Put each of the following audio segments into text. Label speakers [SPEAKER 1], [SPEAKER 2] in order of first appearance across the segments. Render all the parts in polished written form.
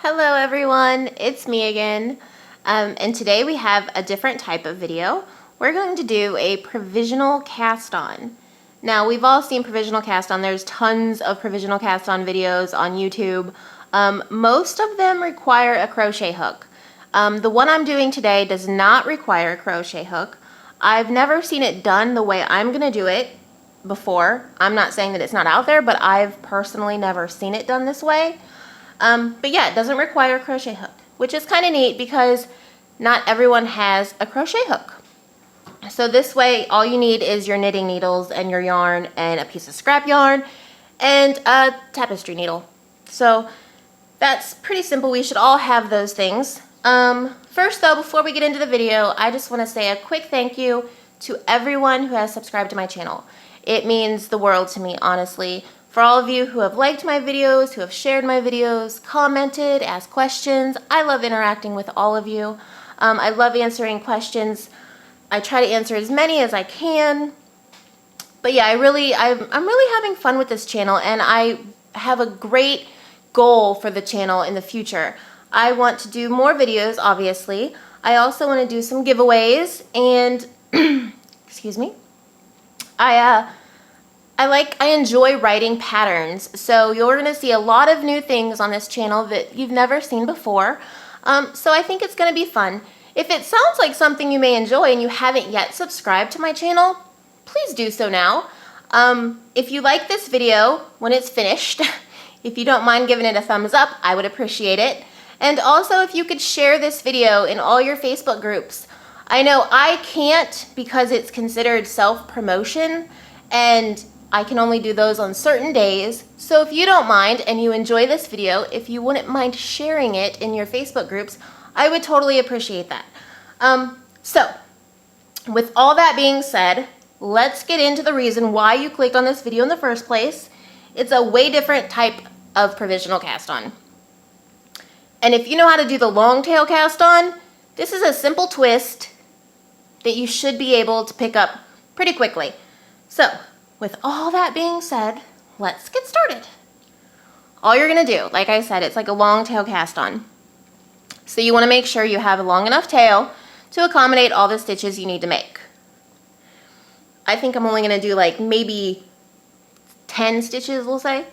[SPEAKER 1] Hello everyone, it's me again, and today we have a different type of video. We're going to do a provisional cast on. Now we've all seen provisional cast on. There's tons of provisional cast on videos on YouTube. Most of them require a crochet hook. The one I'm doing today does not require a crochet hook. I've never seen it done the way I'm going to do it before. I'm not saying that it's not out there, but I've personally never seen it done this way. But yeah, it doesn't require a crochet hook, which is kind of neat because not everyone has a crochet hook. So this way, all you need is your knitting needles and your yarn and a piece of scrap yarn and a tapestry needle. So that's pretty simple. We should all have those things. First though, before we get into the video, I just want to say a quick thank you to everyone who has subscribed to my channel. It means the world to me, honestly. For all of you who have liked my videos, who have shared my videos, commented, asked questions, I love interacting with all of you. I love answering questions. I try to answer as many as I can. But yeah, I'm really having fun with this channel, and I have a great goal for the channel in the future. I want to do more videos, obviously. I also want to do some giveaways, and excuse me. I enjoy writing patterns, so you're going to see a lot of new things on this channel that you've never seen before. So I think it's going to be fun. If it sounds like something you may enjoy and you haven't yet subscribed to my channel, please do so now. If you like this video when it's finished, if you don't mind giving it a thumbs up, I would appreciate it. And also if you could share this video in all your Facebook groups. I know I can't because it's considered self-promotion, and I can only do those on certain days. So if you don't mind and you enjoy this video, if you wouldn't mind sharing it in your Facebook groups, I would totally appreciate that. So with all that being said, let's get into the reason why you clicked on this video in the first place. It's a way different type of provisional cast on. And if you know how to do the long tail cast on, this is a simple twist that you should be able to pick up pretty quickly. So with all that being said, let's get started. All you're going to do, like I said, it's like a long tail cast on. So you want to make sure you have a long enough tail to accommodate all the stitches you need to make. I think I'm only going to do like maybe 10 stitches, we'll say.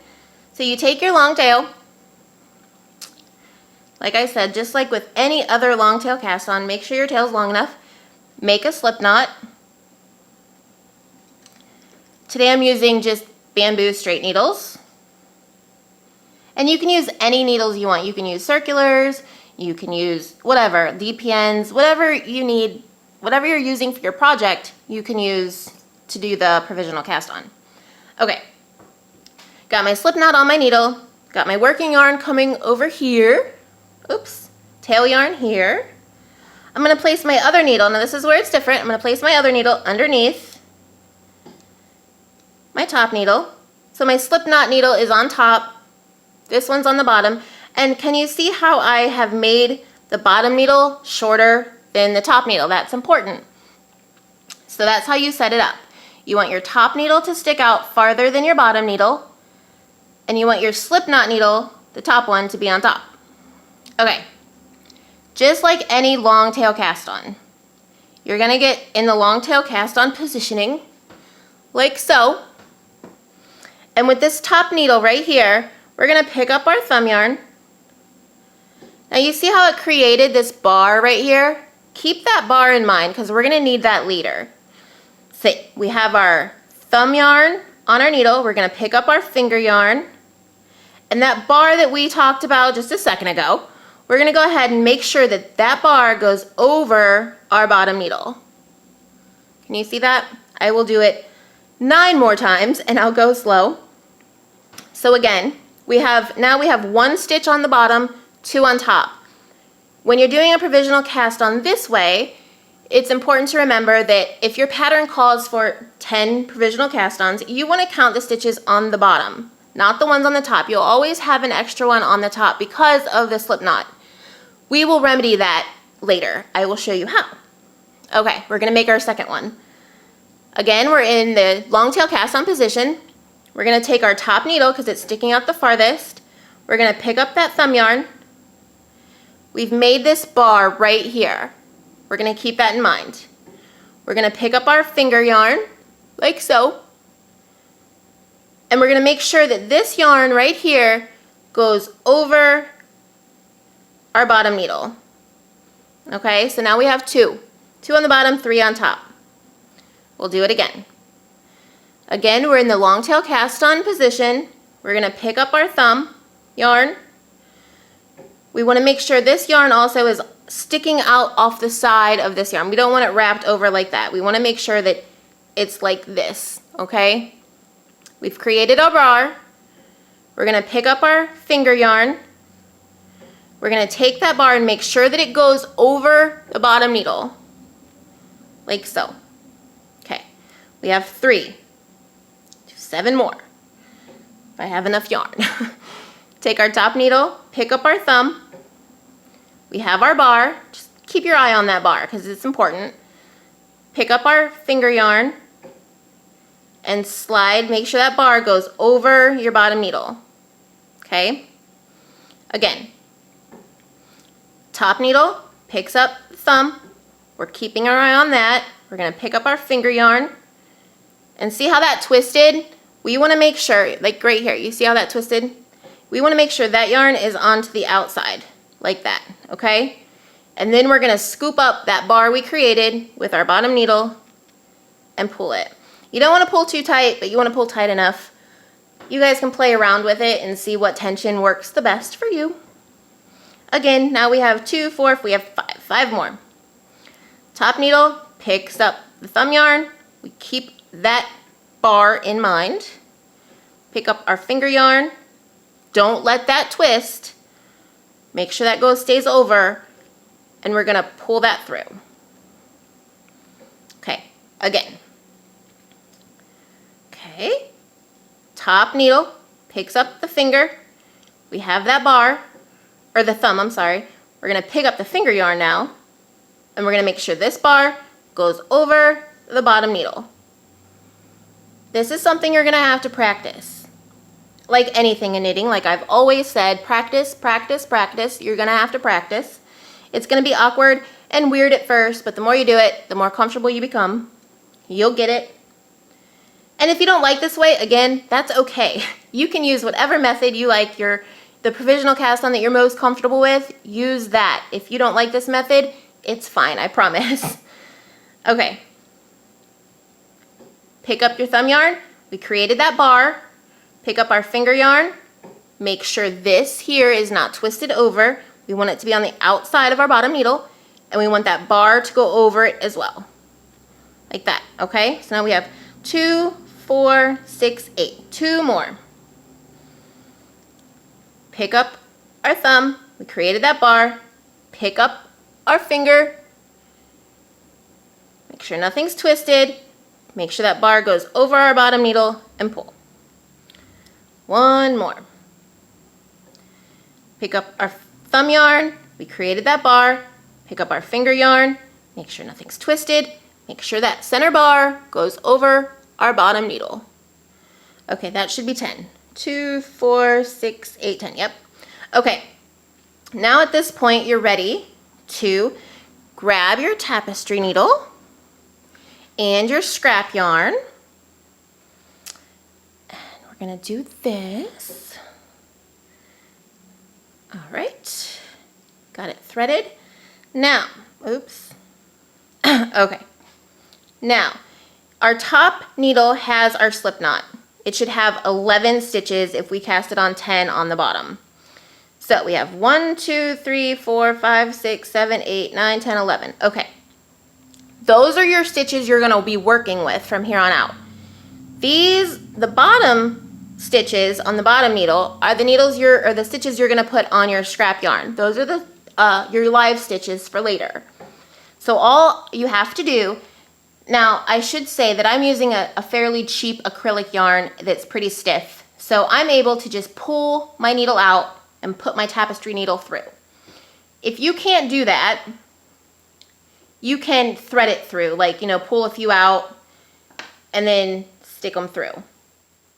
[SPEAKER 1] So you take your long tail. Like I said, just like with any other long tail cast on, make sure your tail's long enough. Make a slip knot. Today I'm using just bamboo straight needles. And you can use any needles you want. You can use circulars, you can use whatever, DPNs, whatever you need, whatever you're using for your project, you can use to do the provisional cast on. Okay, got my slip knot on my needle, got my working yarn coming over here, oops, tail yarn here. I'm going to place my other needle, now this is where it's different, I'm going to place my other needle underneath my top needle. So my slip knot needle is on top, this one's on the bottom, and can you see how I have made the bottom needle shorter than the top needle? That's important. So that's how you set it up. You want your top needle to stick out farther than your bottom needle, and you want your slip knot needle, the top one, to be on top. Okay, just like any long tail cast on, you're gonna get in the long tail cast on positioning, like so. And with this top needle right here, we're going to pick up our thumb yarn. Now you see how it created this bar right here? Keep that bar in mind because we're going to need that leader. So we have our thumb yarn on our needle. We're going to pick up our finger yarn. And that bar that we talked about just a second ago, we're going to go ahead and make sure that that bar goes over our bottom needle. Can you see that? I will do it 9 more times and I'll go slow. So again, now we have 1 stitch on the bottom, 2 on top. When you're doing a provisional cast on this way, it's important to remember that if your pattern calls for 10 provisional cast ons, you want to count the stitches on the bottom, not the ones on the top. You'll always have an extra one on the top because of the slip knot. We will remedy that later. I will show you how. Okay, we're going to make our second one. Again, we're in the long tail cast on position. We're going to take our top needle because it's sticking out the farthest. We're going to pick up that thumb yarn, we've made this bar right here. We're gonna keep that in mind. We're gonna pick up our finger yarn, like so, and we're gonna make sure that this yarn right here goes over our bottom needle. Okay, so now we have two. Two on the bottom, three on top. We'll do it again. Again, we're in the long tail cast on position. We're gonna pick up our thumb yarn. We wanna make sure this yarn also is sticking out off the side of this yarn. We don't want it wrapped over like that. We wanna make sure that it's like this, okay? We've created our bar. We're gonna pick up our finger yarn. We're gonna take that bar and make sure that it goes over the bottom needle, like so. Okay, we have 3. 7 more, if I have enough yarn. Take our top needle, pick up our thumb. We have our bar. Just keep your eye on that bar because it's important. Pick up our finger yarn and slide. Make sure that bar goes over your bottom needle. Okay? Again, top needle picks up the thumb. We're keeping our eye on that. We're going to pick up our finger yarn and see how that twisted? We want to make sure, like right here, you see how that twisted? We want to make sure that yarn is onto the outside, like that, okay? And then we're going to scoop up that bar we created with our bottom needle and pull it. You don't want to pull too tight, but you want to pull tight enough. You guys can play around with it and see what tension works the best for you. Again, now we have 2, 4, we have 5. 5 more. Top needle picks up the thumb yarn. We keep that bar in mind. Pick up our finger yarn. Don't let that twist. Make sure that stays over, and we're gonna pull that through. Okay, again. Okay, top needle picks up the finger. We have that bar, or the thumb, I'm sorry. We're gonna pick up the finger yarn now, and we're gonna make sure this bar goes over the bottom needle. This is something you're gonna have to practice. Like anything in knitting, like I've always said, practice, practice, practice. You're gonna have to practice. It's gonna be awkward and weird at first, but the more you do it, the more comfortable you become. You'll get it. And if you don't like this way, again, that's okay. You can use whatever method you like. The provisional cast on that you're most comfortable with, use that. If you don't like this method, it's fine, I promise. Okay. Pick up your thumb yarn. We created that bar. Pick up our finger yarn. Make sure this here is not twisted over. We want it to be on the outside of our bottom needle, and we want that bar to go over it as well. Like that, okay? So now we have 2, 4, 6, 8. 2 more. Pick up our thumb. We created that bar. Pick up our finger. Make sure nothing's twisted. Make sure that bar goes over our bottom needle and pull. 1 more. Pick up our thumb yarn. We created that bar. Pick up our finger yarn. Make sure nothing's twisted. Make sure that center bar goes over our bottom needle. Okay, that should be 10. 2, 4, 6, 8, 10. Yep. Okay. Now at this point, you're ready to grab your tapestry needle and your scrap yarn. And we're gonna do this. All right, got it threaded. Now, oops. Okay, now our top needle has our slip knot. It should have 11 stitches if we cast it on 10 on the bottom. So we have 1, 2, 3, 4, 5, 6, 7, 8, 9, 10, 11. Okay. Those are your stitches you're gonna be working with from here on out. The bottom stitches on the bottom needle are the stitches you're gonna put on your scrap yarn. Those are your live stitches for later. So all you have to do, now I should say that I'm using a fairly cheap acrylic yarn that's pretty stiff. So I'm able to just pull my needle out and put my tapestry needle through. If you can't do that, you can thread it through, like, pull a few out and then stick them through.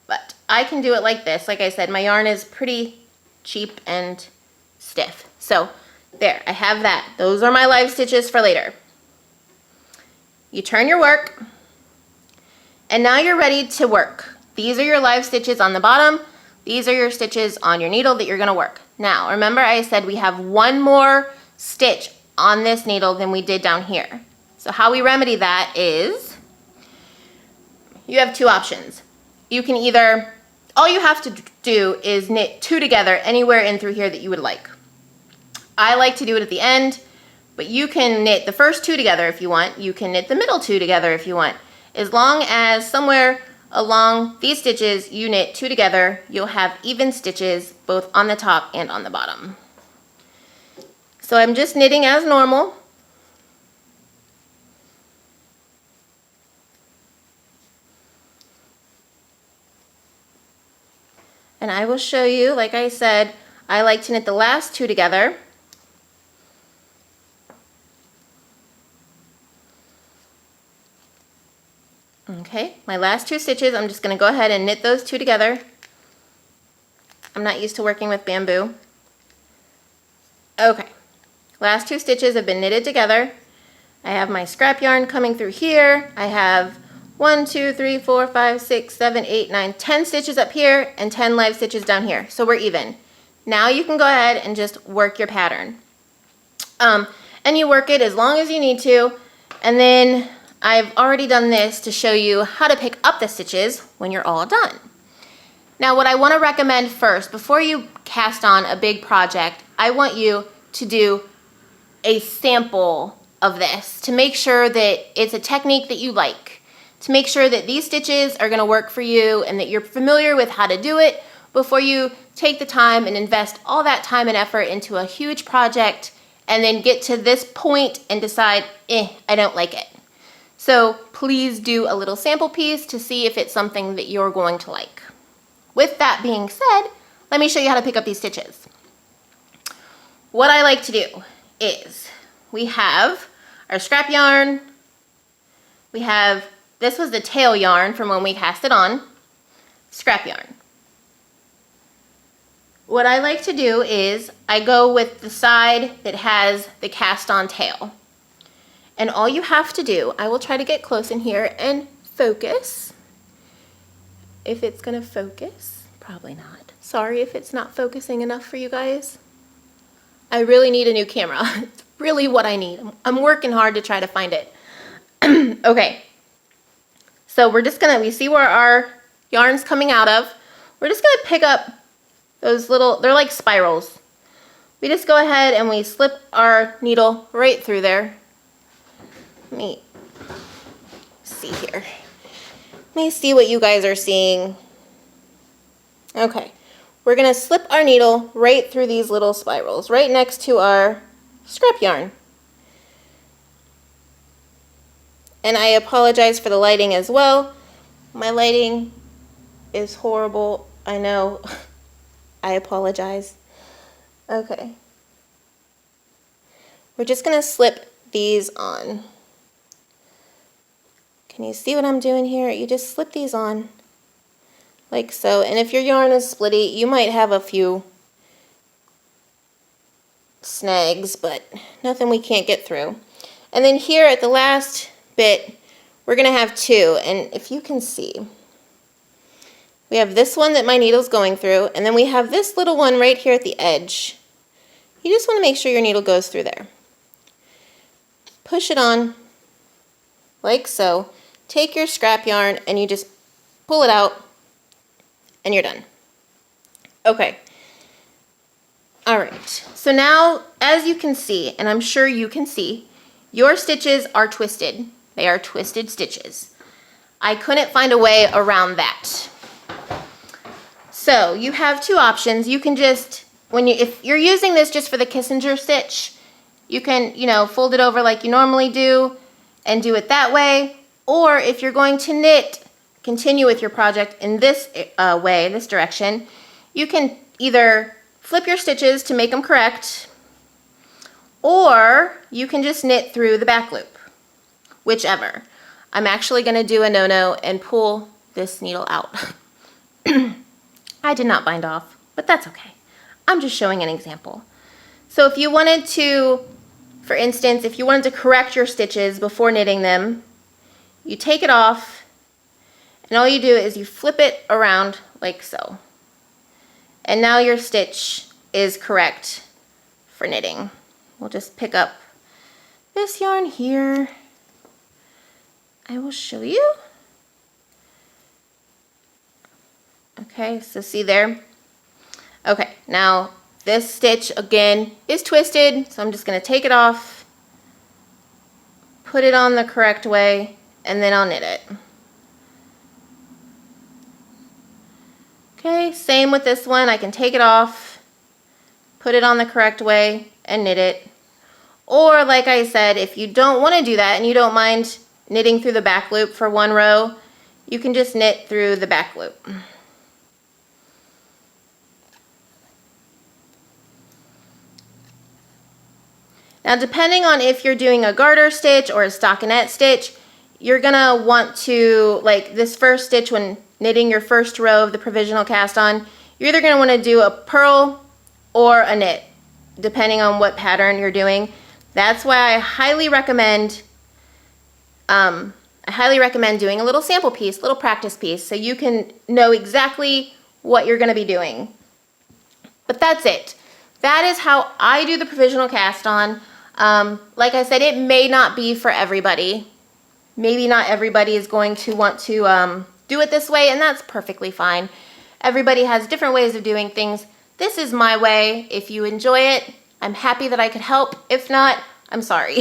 [SPEAKER 1] But I can do it like this. Like I said, my yarn is pretty cheap and stiff. So There, I have that. Those are my live stitches for later. You turn your work, and now you're ready to work. These are your live stitches on the bottom. These are your stitches on your needle that you're gonna work. Now, remember I said we have one more stitch on this needle than we did down here. So how we remedy that is, you have two options. You can either, all you have to do is knit two together anywhere in through here that you would like. I like to do it at the end, but you can knit the first two together if you want. You can knit the middle two together if you want. As long as somewhere along these stitches you knit two together, you'll have even stitches both on the top and on the bottom. So I'm just knitting as normal. And I will show you, like I said, I like to knit the last two together. Okay, my last two stitches, I'm just going to go ahead and knit those two together. I'm not used to working with bamboo. Okay, last two stitches have been knitted together. I have my scrap yarn coming through here. I have 1, 2, 3, 4, 5, 6, 7, 8, 9, 10 stitches up here and 10 live stitches down here. So we're even. Now you can go ahead and just work your pattern. And you work it as long as you need to, and then I've already done this to show you how to pick up the stitches when you're all done. Now what I want to recommend first, before you cast on a big project, I want you to do a sample of this to make sure that it's a technique that you like, to make sure that these stitches are going to work for you and that you're familiar with how to do it before you take the time and invest all that time and effort into a huge project and then get to this point and decide, I don't like it. So please do a little sample piece to see if it's something that you're going to like. With that being said, let me show you how to pick up these stitches. What I like to do is we have our scrap yarn. We have, this was the tail yarn from when we cast it on, scrap yarn. What I like to do is I go with the side that has the cast on tail. And all you have to do, I will try to get close in here and focus. If it's gonna focus, probably not. Sorry if it's not focusing enough for you guys. I really need a new camera. It's really what I need. I'm working hard to try to find it. Okay, so we're just gonna, we see where our yarn's coming out of. We're just gonna pick up those little, they're like spirals. We just go ahead and we slip our needle right through there. Let me see here. Let me see what you guys are seeing. Okay, we're gonna slip our needle right through these little spirals, right next to our scrap yarn. And I apologize for the lighting as well. My lighting is horrible, I know. I apologize. Okay. We're just gonna slip these on. Can you see what I'm doing here? You just slip these on like so. And if your yarn is splitty, you might have a few snags, but nothing we can't get through. And then here at the last bit, we're gonna have two. And if you can see, we have this one that my needle's going through, and then we have this little one right here at the edge. You just wanna make sure your needle goes through there. Push it on like so. Take your scrap yarn and you just pull it out and you're done. Okay. All right. So now, as you can see, and I'm sure you can see, your stitches are twisted. They are twisted stitches. I couldn't find a way around that. So you have two options. You can just, if you're using this just for the Kissinger stitch, you can, fold it over like you normally do and do it that way. Or if you're going to knit, continue with your project in this way, this direction, you can either flip your stitches to make them correct, or you can just knit through the back loop, whichever. I'm actually going to do a no-no and pull this needle out. I did not bind off, but that's okay. I'm just showing an example. So if you wanted to, for instance, if you wanted to correct your stitches before knitting them, you take it off, and all you do is you flip it around like so. And now your stitch is correct for knitting. We'll just pick up this yarn here. I will show you. Okay, so see there? Okay, now this stitch again is twisted, so I'm just going to take it off, put it on the correct way, and then I'll knit it. Okay, same with this one. I can take it off, put it on the correct way, and knit it. Or like I said, if you don't want to do that and you don't mind knitting through the back loop for one row, you can just knit through the back loop. Now depending on if you're doing a garter stitch or a stockinette stitch, you're gonna want to, like this first stitch when knitting your first row of the provisional cast on, you're either gonna wanna do a purl or a knit, depending on what pattern you're doing. That's why I highly recommend doing a little sample piece, little practice piece, so you can know exactly what you're gonna be doing. But that's it. That is how I do the provisional cast on. Like I said, it may not be for everybody. Maybe not everybody is going to want to do it this way, and that's perfectly fine. Everybody has different ways of doing things. This is my way. If you enjoy it, I'm happy that I could help. If not, I'm sorry.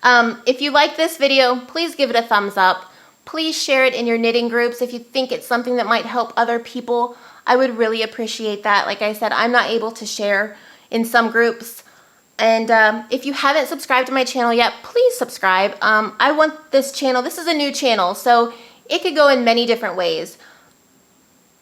[SPEAKER 1] If you like this video, please give it a thumbs up. Please share it in your knitting groups if you think it's something that might help other people. I would really appreciate that. Like I said, I'm not able to share in some groups. And if you haven't subscribed to my channel yet, please subscribe. I want this channel, this is a new channel, so it could go in many different ways.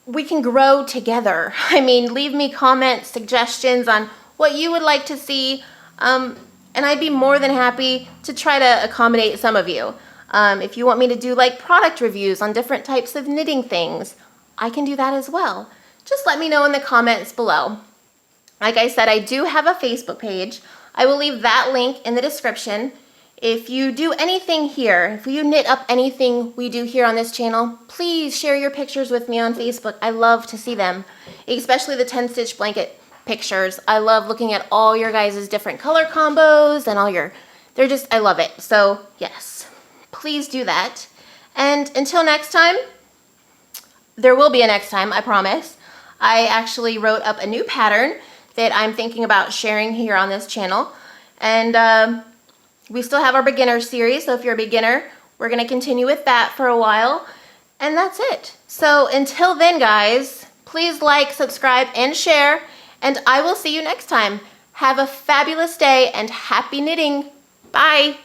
[SPEAKER 1] We can grow together. I mean, leave me comments, suggestions on what you would like to see, and I'd be more than happy to try to accommodate some of you. If you want me to do like product reviews on different types of knitting things, I can do that as well. Just let me know in the comments below. Like I said, I do have a Facebook page. I will leave that link in the description. If you do anything here, if you knit up anything we do here on this channel, please share your pictures with me on Facebook. I love to see them, especially the 10 stitch blanket pictures. I love looking at all your guys' different color combos and all your, I love it. So yes, please do that. And until next time, there will be a next time, I promise. I actually wrote up a new pattern that I'm thinking about sharing here on this channel. And we still have our beginner series, so if you're a beginner, we're gonna continue with that for a while. And that's it. So until then, guys, please like, subscribe, and share, and I will see you next time. Have a fabulous day and happy knitting. Bye.